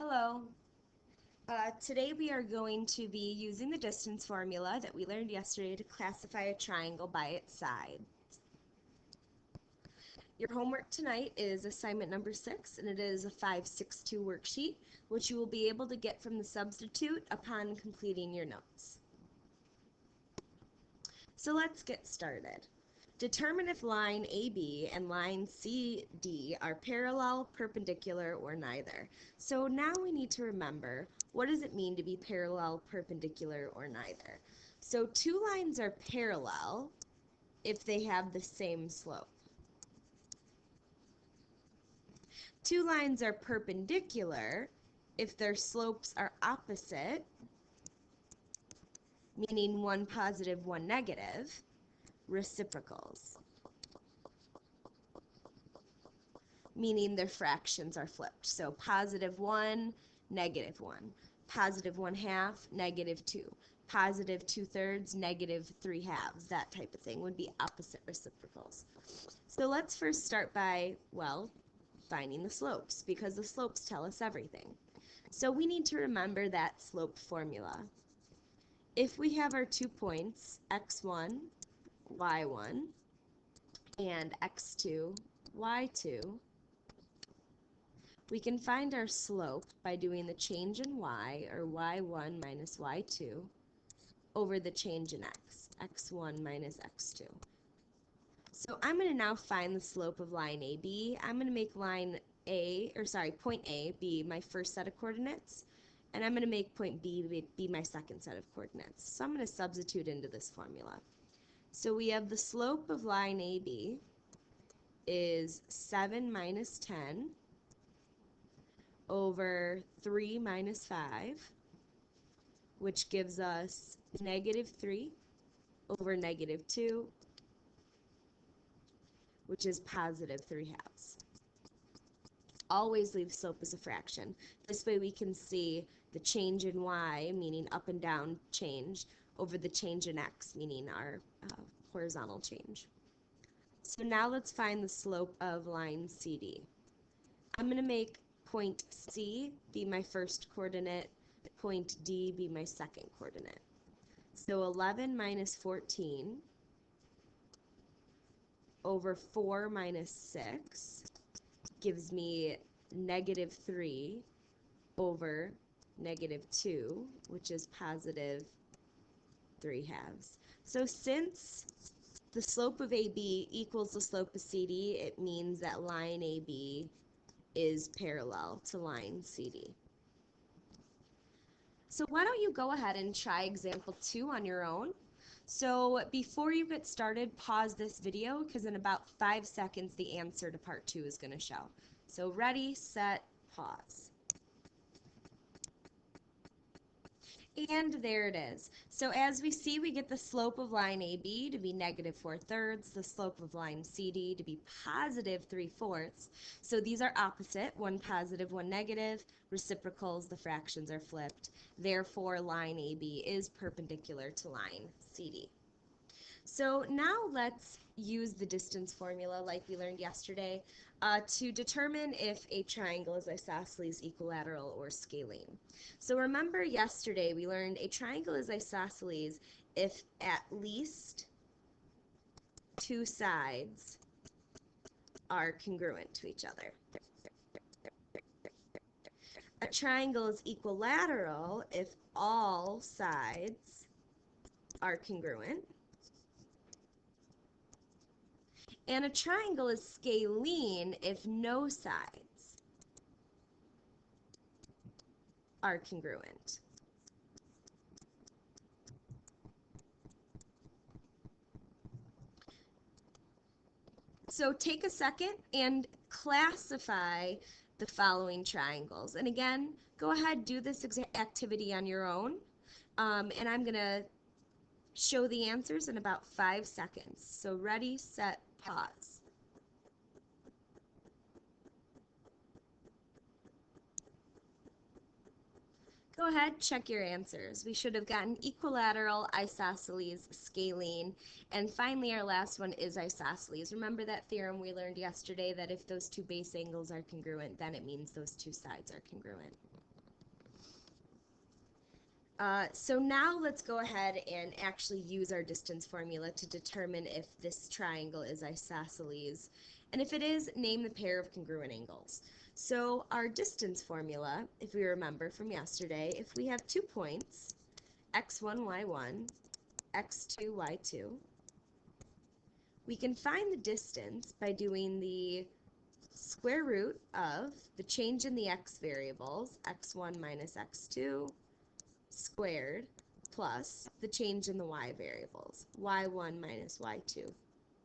Hello. Today we are going to be using the distance formula that we learned yesterday to classify a triangle by its side. Your homework tonight is assignment number 6, and it is a 562 worksheet, which you will be able to get from the substitute upon completing your notes. So let's get started. Determine if line AB and line CD are parallel, perpendicular, or neither. So now we need to remember, what does it mean to be parallel, perpendicular, or neither? So two lines are parallel if they have the same slope. Two lines are perpendicular if their slopes are opposite, meaning one positive, one negative, reciprocals, meaning their fractions are flipped. So positive 1, negative 1. Positive 1/2, negative 2. Positive 2/3, negative 3/2. That type of thing would be opposite reciprocals. So let's first start by, well, finding the slopes, because the slopes tell us everything. So we need to remember that slope formula. If we have our 2 points, x1, y1, and x2, y2, we can find our slope by doing the change in y, or y1 minus y2, over the change in x, x1 minus x2. So I'm going to now find the slope of line AB. I'm going to make point A be my first set of coordinates, and I'm going to make point B be my second set of coordinates. So I'm going to substitute into this formula. So we have the slope of line AB is 7 minus 10 over 3 minus 5, which gives us negative 3 over negative 2, which is positive 3/2. Always leave slope as a fraction. This way we can see the change in y, meaning up and down change, over the change in x, meaning our horizontal change. So now let's find the slope of line CD. I'm going to make point C be my first coordinate, point D be my second coordinate. So 11 minus 14 over 4 minus 6 gives me negative 3 over negative 2, which is positive 3/2. So since the slope of AB equals the slope of CD, it means that line AB is parallel to line CD. So why don't you go ahead and try example 2 on your own. So before you get started, pause this video, because in about 5 seconds the answer to part 2 is going to show. So ready, set, pause. And there it is. So as we see, we get the slope of line AB to be negative 4/3, the slope of line CD to be positive 3/4. So these are opposite, one positive, one negative. Reciprocals, the fractions are flipped. Therefore, line AB is perpendicular to line CD. So now let's use the distance formula like we learned yesterday to determine if a triangle is isosceles, equilateral, or scalene. So remember yesterday we learned a triangle is isosceles if at least two sides are congruent to each other. A triangle is equilateral if all sides are congruent. And a triangle is scalene if no sides are congruent. So take a second and classify the following triangles. And again, go ahead, do this activity on your own. And I'm going to show the answers in about 5 seconds. So ready, set, pause. Go ahead, check your answers. We should have gotten equilateral, isosceles, scalene, and finally our last one is isosceles. Remember that theorem we learned yesterday that if those two base angles are congruent, then it means those two sides are congruent. So now let's go ahead and actually use our distance formula to determine if this triangle is isosceles. And if it is, name the pair of congruent angles. So our distance formula, if we remember from yesterday, if we have 2 points, x1, y1, x2, y2, we can find the distance by doing the square root of the change in the x variables, x1 minus x2, squared, plus the change in the y variables, y1 minus y2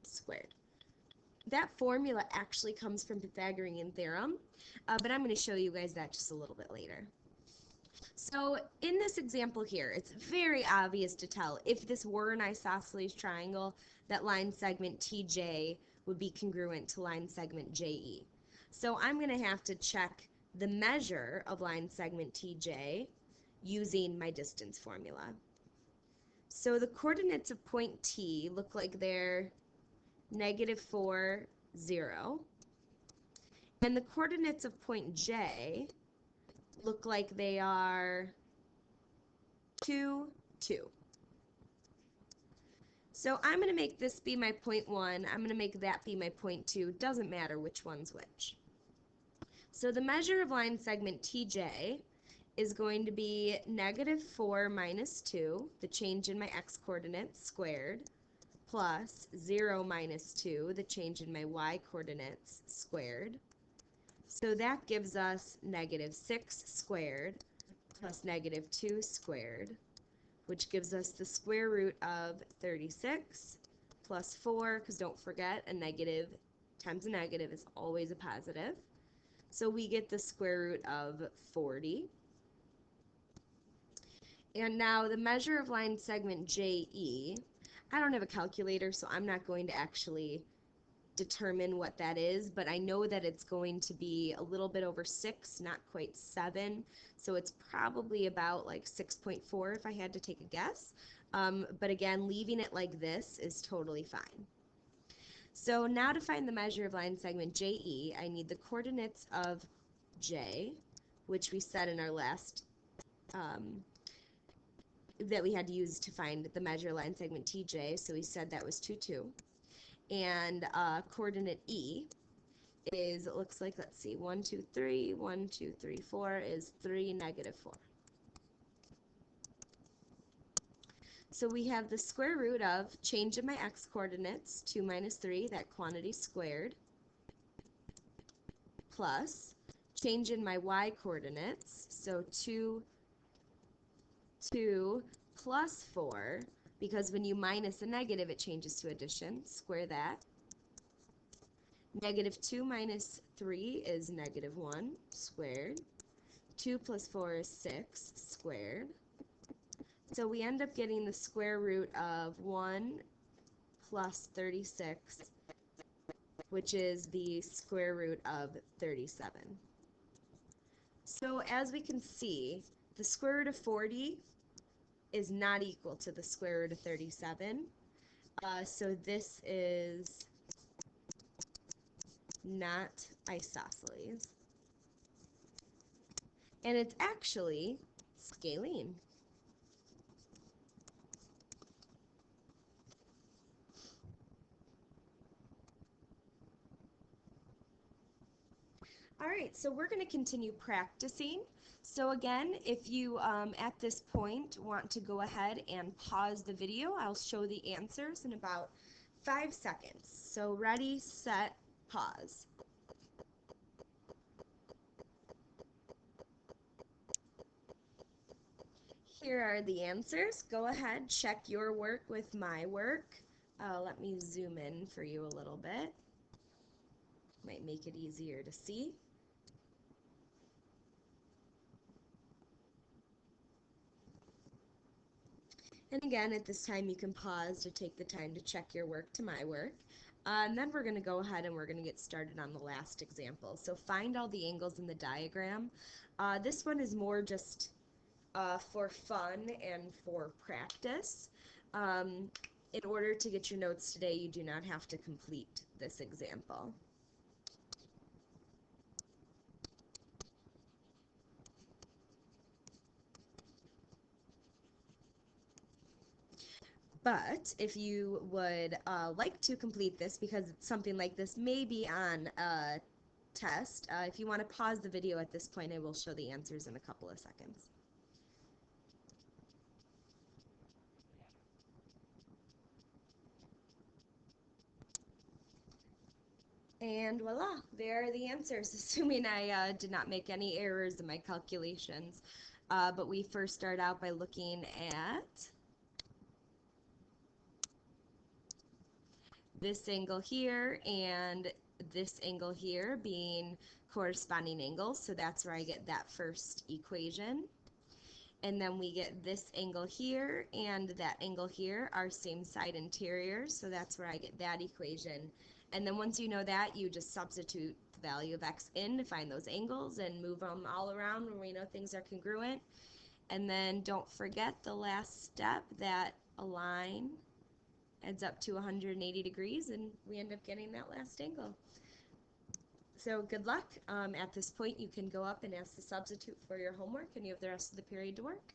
squared. That formula actually comes from Pythagorean theorem, but I'm going to show you guys that just a little bit later. So in this example here, it's very obvious to tell if this were an isosceles triangle, that line segment TJ would be congruent to line segment JE. So I'm going to have to check the measure of line segment TJ using my distance formula. So the coordinates of point T look like they're -4, 0. And the coordinates of point J look like they are 2, 2. So I'm going to make this be my point 1. I'm going to make that be my point 2. Doesn't matter which one's which. So the measure of line segment TJ is going to be -4 minus 2, the change in my x coordinates squared, plus 0 minus 2, the change in my y coordinates squared. So that gives us -6 squared plus -2 squared, which gives us the square root of 36 plus 4, because don't forget, a negative times a negative is always a positive. So we get the square root of 40. And now the measure of line segment JE, I don't have a calculator, so I'm not going to actually determine what that is, but I know that it's going to be a little bit over 6, not quite 7, so it's probably about like 6.4 if I had to take a guess. But again, leaving it like this is totally fine. So now to find the measure of line segment JE, I need the coordinates of J, which we said in our last that we had to use to find the measure line segment TJ, so we said that was 2, 2. And coordinate E is, it looks like, let's see, 1, 2, 3, 1, 2, 3, 4 is 3, -4. So we have the square root of change in my x coordinates, 2 minus 3, that quantity squared, plus change in my y coordinates, so 2, 2 plus 4, because when you minus a negative it changes to addition, square that. -2 minus 3 is -1 squared. 2 plus 4 is 6 squared. So we end up getting the square root of 1 plus 36, which is the square root of 37. So as we can see, the square root of 40 is not equal to the square root of 37. So this is not isosceles. And it's actually scalene. All right, so we're going to continue practicing. So again, if you at this point want to go ahead and pause the video, I'll show the answers in about 5 seconds. So ready, set, pause. Here are the answers. Go ahead, check your work with my work. Let me zoom in for you a little bit. Might make it easier to see. And again, at this time, you can pause to take the time to check your work to my work. And then we're going to go ahead and we're going to get started on the last example. So find all the angles in the diagram. This one is more just for fun and for practice. In order to get your notes today, you do not have to complete this example. But if you would like to complete this, because something like this may be on a test, if you want to pause the video at this point, I will show the answers in a couple of seconds. And voila, there are the answers, assuming I did not make any errors in my calculations. But we first start out by looking at this angle here and this angle here being corresponding angles, so that's where I get that first equation. And then we get this angle here and that angle here are same side interiors, so that's where I get that equation. And then once you know that, you just substitute the value of x in to find those angles and move them all around when we know things are congruent. And then don't forget the last step, that a line adds up to 180 degrees and we end up getting that last angle. So good luck. At this point, you can go up and ask the substitute for your homework, and you have the rest of the period to work.